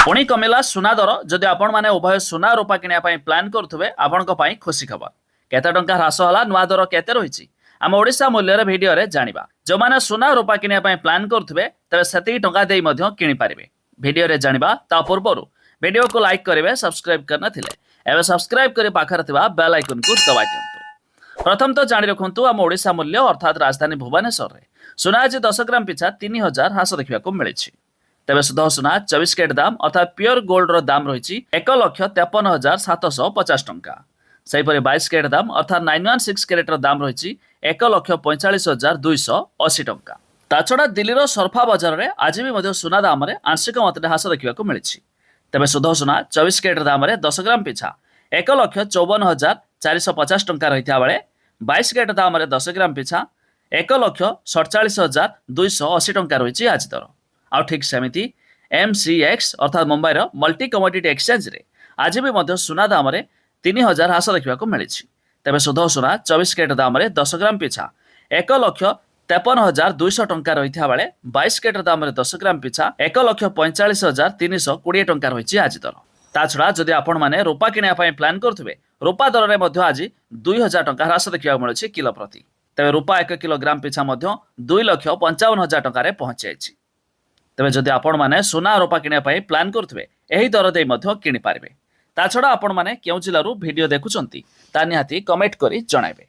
पुणी कमिला सुना दर जदि आपण माने उभय सुना रूपा किनिया पई प्लान करुथबे आपणक पई खुशी खबर केते टंका ह्रास होला नुआ दर केते रहिछि आम ओडिशा मूल्य रे वीडियो रे जानिबा जो माने सुना रूपा किनिया पई प्लान करुथबे तबे सेति टंका देई मध्य किनि पारिबे वीडियो रे जानिबा ता पूर्वरु वीडियो को लाइक करिवे सब्सक्राइब करना थिले एबे सब्सक्राइब करि पाखर थिबा बेल आइकन को दबाइ दियंतु। प्रथम तो जानि रखंतु आम ओडिशा मूल्य अर्थात राजधानी भुवनेश्वर रे सुना आज 10 ग्राम पिछा 3000 ह्रास देखिबा को मिलिछि। तेबे शुद्ध सुना 24 कैरेट दाम अर्थात प्योर गोल्ड रो दाम रही 1,53,750 टंका। सेहीपरि 22 कैरेट दाम अर्थात 916 कैरेट रो दाम रही 1,45,280 टंका। ताछड़ा दिल्ली रो सरफा बाजार रे आज भी मध्य सुना दाम रे आंशिक मात्रा ह्रास देखिबा को मिलिछि। तेबे शुद्ध सुना 24 कैरेट दाम रे 10 ग्राम पिछा 1,54,450 टंका रहिता बेले 22 कैरेट दाम रे 10 ग्राम पिछा 1,47,280 टंका रही आज दर। आउ ठीक सेमिति MCX अर्थात मुंबई रो मल्टी कमोडिटी एक्सचेंज रे आज भी मध्य सुना दाम रे 3000 ह्रास देखिबा को मिलिछि। तेबे शुद्ध सुना 24 कैरेट दाम रे 10 ग्राम पिछा 1,53,200 टंका रहिता बेले 22 कैरेट दाम रे 10 ग्राम पिछा 1,45,320 टंका रही आज दर। ता छड़ा जदि आपण माने रूपा किनिया पई प्लान करथुबे रूपा दर रे मध्य आज 2000 टंका ह्रास देखिबा मिलिछि किलो प्रति। तेबे रूपा 1 किलोग्राम पिछा मध्य 2,55,000 टंका रे पहुंची जाइछि। तेबे जदि आपण माने सुना रूपा किनिया पई प्लान करथुबे एही दर देई मध्य किनि पारिबे। ता छड़ा आपण माने केउ जिल्लारू वीडियो देखुचंती ता निहाती कमेंट करी जणाइबे।